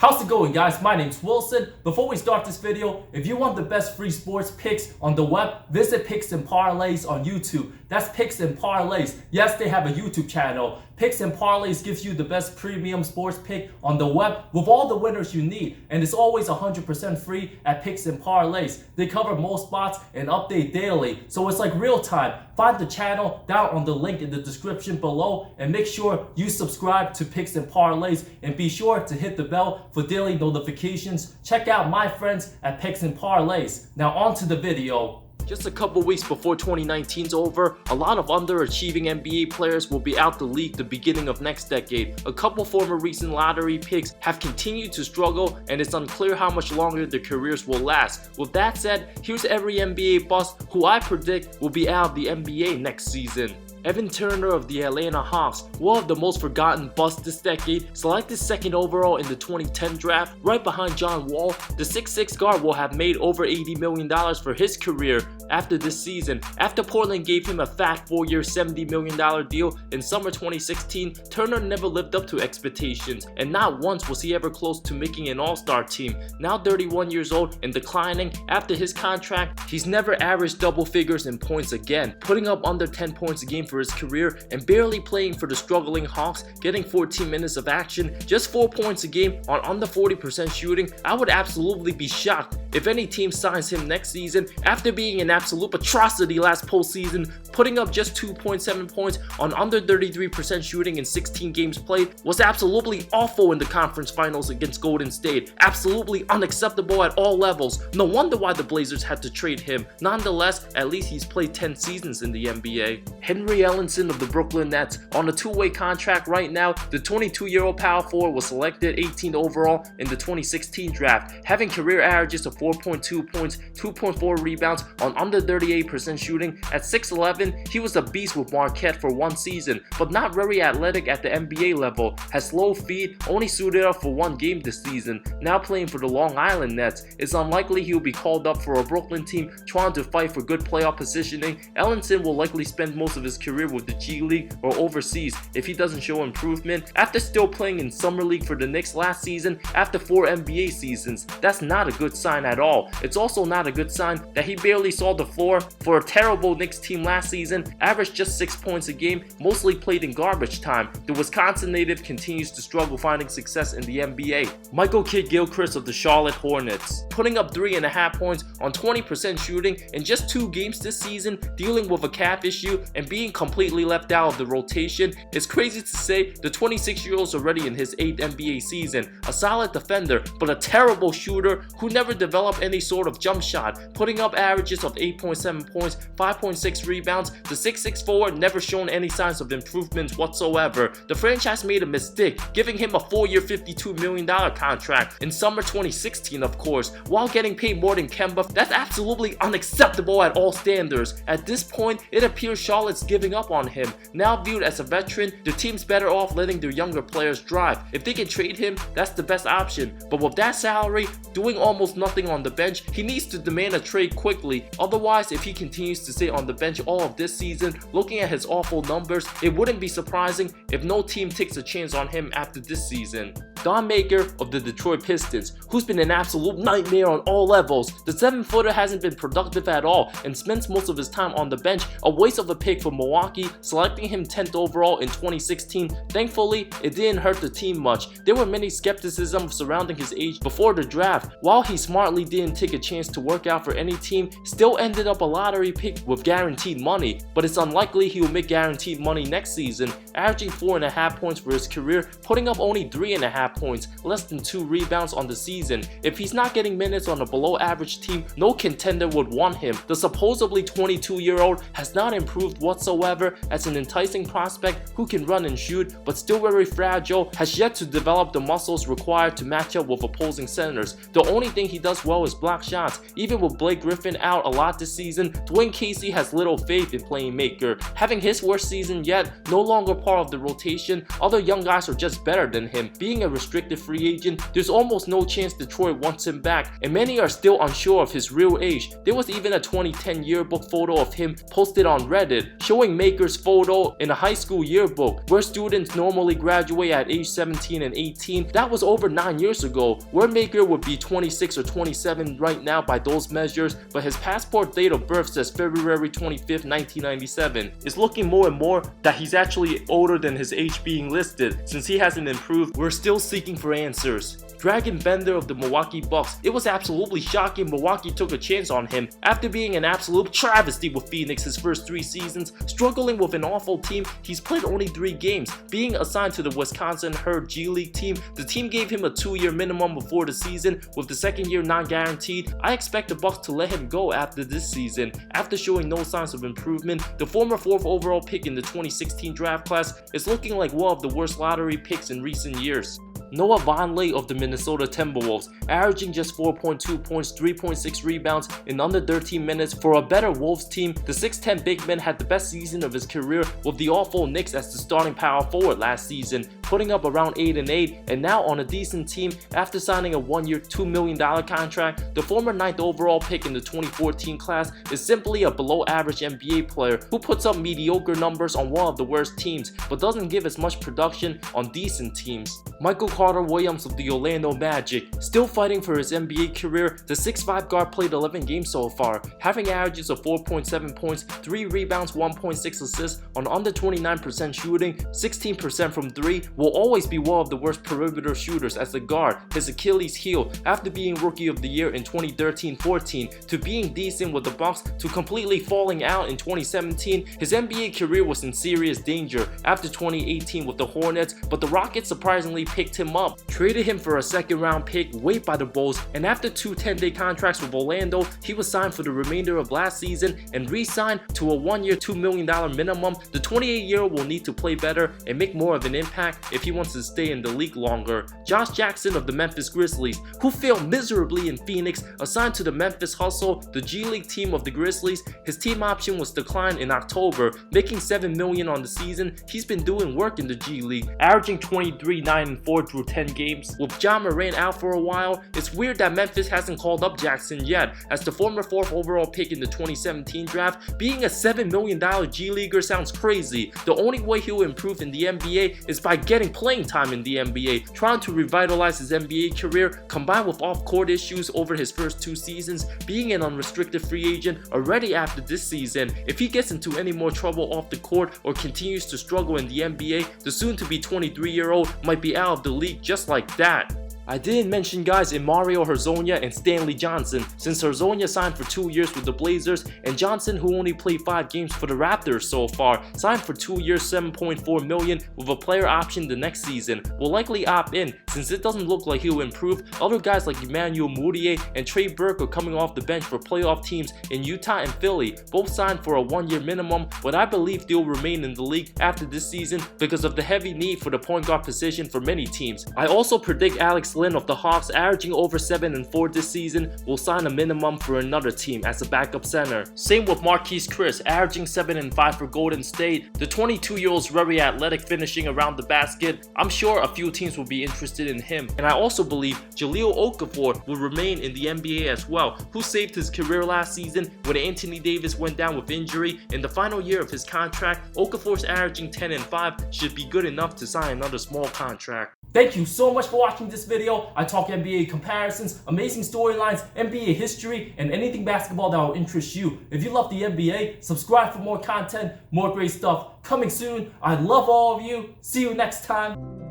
How's it going, guys? My name's Wilson. Before we start this video, if you want the best free sports picks on the web, visit Picks and Parlays on YouTube. That's Picks and Parlays. Yes, they have a YouTube channel. Picks and Parlays gives you the best premium sports pick on the web with all the winners you need, and it's always 100% free at Picks and Parlays. They cover most spots and update daily, so it's like real time. Find the channel down on the link in the description below, and make sure you subscribe to Picks and Parlays, and be sure to hit the bell for daily notifications. Check out my friends at Picks and Parlays. Now on to the video. Just a couple weeks before 2019's over, a lot of underachieving NBA players will be out the league the beginning of next decade. A couple former recent lottery picks have continued to struggle, and it's unclear how much longer their careers will last. With that said, here's every NBA bust who I predict will be out of the NBA next season. Evan Turner of the Atlanta Hawks, one of the most forgotten busts this decade, selected second overall in the 2010 draft, right behind John Wall. The 6'6" guard will have made over $80 million for his career after this season. After Portland gave him a fat 4-year $70 million deal in summer 2016, Turner never lived up to expectations, and not once was he ever close to making an all-star team. Now 31 years old and declining after his contract, he's never averaged double figures in points again, putting up under 10 points a game for his career and barely playing for the struggling Hawks, getting 14 minutes of action, just 4 points a game on under 40% shooting. I would absolutely be shocked if any team signs him next season after being an absolute atrocity last postseason. Putting up just 2.7 points on under 33% shooting in 16 games played was absolutely awful in the conference finals against Golden State. Absolutely unacceptable at all levels. No wonder why the Blazers had to trade him. Nonetheless, at least he's played 10 seasons in the NBA. Henry Ellenson of the Brooklyn Nets on a two-way contract right now. The 22-year-old power forward was selected 18th overall in the 2016 draft, having career averages of 4.2 points, 2.4 rebounds on under 38% shooting. At 6'11", he was a beast with Marquette for one season, but not very athletic at the NBA level. Has slow feet, only suited up for one game this season. Now playing for the Long Island Nets, it's unlikely he'll be called up for a Brooklyn team trying to fight for good playoff positioning. Ellenson will likely spend most of his career with the G League or overseas if he doesn't show improvement. After still playing in Summer League for the Knicks last season after 4 NBA seasons, that's not a good sign at all. It's also not a good sign that he barely saw the floor for a terrible Knicks team last season, averaged just 6 points a game, mostly played in garbage time. The Wisconsin native continues to struggle finding success in the NBA. Michael Kidd-Gilchrist of the Charlotte Hornets, putting up 3.5 points on 20% shooting in just 2 games this season, dealing with a calf issue and being completely left out of the rotation. It's crazy to say the 26-year-old's already in his 8th NBA season. A solid defender, but a terrible shooter who never developed any sort of jump shot, putting up averages of 8.7 points, 5.6 rebounds. The 6'6" forward never shown any signs of improvement whatsoever. The franchise made a mistake, giving him a 4-year $52 million contract in summer 2016, of course, while getting paid more than Kemba. That's absolutely unacceptable at all standards. At this point, it appears Charlotte's giving up on him. Now viewed as a veteran, the team's better off letting their younger players drive. If they can trade him, that's the best option. But with that salary, doing almost nothing on the bench, he needs to demand a trade quickly. Otherwise, if he continues to stay on the bench all of this season, looking at his awful numbers, it wouldn't be surprising if no team takes a chance on him after this season. Thon Maker of the Detroit Pistons, who's been an absolute nightmare on all levels. The 7-footer hasn't been productive at all and spends most of his time on the bench, a waste of a pick for Milwaukee, selecting him 10th overall in 2016. Thankfully, it didn't hurt the team much. There were many skepticism surrounding his age before the draft. While he smartly didn't take a chance to work out for any team, still ended up a lottery pick with guaranteed money, but it's unlikely he will make guaranteed money next season, averaging 4.5 points for his career, putting up only 3.5 points, less than 2 rebounds on the season. If he's not getting minutes on a below average team, no contender would want him. The supposedly 22-year-old has not improved whatsoever as an enticing prospect who can run and shoot, but still very fragile, has yet to develop the muscles required to match up with opposing centers. The only thing he does well is block shots. Even with Blake Griffin out a lot this season, Dwayne Casey has little faith in playing Maker. Having his worst season yet, no longer part of the rotation, other young guys are just better than him. Being a unrestricted free agent, there's almost no chance Detroit wants him back, and many are still unsure of his real age. There was even a 2010 yearbook photo of him posted on Reddit, showing Maker's photo in a high school yearbook, where students normally graduate at age 17 and 18. That was over 9 years ago, where Maker would be 26 or 27 right now by those measures, but his passport date of birth says February 25th, 1997. It's looking more and more that he's actually older than his age being listed. Since he hasn't improved, we're still seeking for answers. Dragan Bender of the Milwaukee Bucks. It was absolutely shocking Milwaukee took a chance on him after being an absolute travesty with Phoenix his first 3 seasons. Struggling with an awful team, he's played only 3 games. Being assigned to the Wisconsin Herd G League team, the team gave him a 2-year minimum before the season, with the 2nd year non-guaranteed. I expect the Bucks to let him go after this season. After showing no signs of improvement, the former 4th overall pick in the 2016 draft class is looking like one of the worst lottery picks in recent years. Noah Vonleh of the Minnesota Timberwolves, averaging just 4.2 points, 3.6 rebounds in under 13 minutes for a better Wolves team. The 6'10 big man had the best season of his career with the awful Knicks as the starting power forward last season, putting up around 8-8, and now on a decent team after signing a 1-year $2 million contract. The former 9th overall pick in the 2014 class is simply a below average NBA player who puts up mediocre numbers on one of the worst teams, but doesn't give as much production on decent teams. Michael Carter Williams of the Orlando Magic, still fighting for his NBA career. The 6'5 guard played 11 games so far, having averages of 4.7 points, 3 rebounds, 1.6 assists on under 29% shooting, 16% from 3, will always be one of the worst perimeter shooters as a guard. His Achilles heel, after being Rookie of the Year in 2013-14 to being decent with the Bucks to completely falling out in 2017, his NBA career was in serious danger after 2018 with the Hornets, but the Rockets surprisingly picked him up, traded him for a 2nd round pick waived by the Bulls, and after 2 10-day contracts with Orlando, he was signed for the remainder of last season and re-signed to a 1-year $2 million minimum. The 28-year-old will need to play better and make more of an impact if he wants to stay in the league longer. Josh Jackson of the Memphis Grizzlies, who failed miserably in Phoenix, assigned to the Memphis Hustle, the G League team of the Grizzlies. His team option was declined in October, making $7 million on the season. He's been doing work in the G League, averaging 23, 9, and 4 through 10 games. With John Morant out for a while, it's weird that Memphis hasn't called up Jackson yet, as the former 4th overall pick in the 2017 draft. Being a $7 million G Leaguer sounds crazy. The only way he'll improve in the NBA is by getting playing time in the NBA, trying to revitalize his NBA career, combined with off-court issues over his first 2 seasons, being an unrestricted free agent already after this season. If he gets into any more trouble off the court or continues to struggle in the NBA, the soon-to-be 23-year-old might be out of the league just like that. I didn't mention guys in Mario Hezonja and Stanley Johnson, since Hezonja signed for 2 years with the Blazers, and Johnson, who only played 5 games for the Raptors so far, signed for 2 years $7.4 million with a player option the next season, will likely opt in since it doesn't look like he'll improve. Other guys like Emmanuel Mudiay and Trey Burke are coming off the bench for playoff teams in Utah and Philly, both signed for a 1-year minimum, but I believe they'll remain in the league after this season because of the heavy need for the point guard position for many teams. I also predict Alex Len of the Hawks, averaging over 7 and 4 this season, will sign a minimum for another team as a backup center. Same with Marquise Chris, averaging 7 and 5 for Golden State. The 22-year-old's very athletic, finishing around the basket. I'm sure a few teams will be interested in him. And I also believe Jahlil Okafor will remain in the NBA as well, who saved his career last season when Anthony Davis went down with injury. In the final year of his contract, Okafor's averaging 10 and 5 should be good enough to sign another small contract. Thank you so much for watching this video. I talk NBA comparisons, amazing storylines, NBA history, and anything basketball that will interest you. If you love the NBA, subscribe for more content, more great stuff coming soon. I love all of you. See you next time.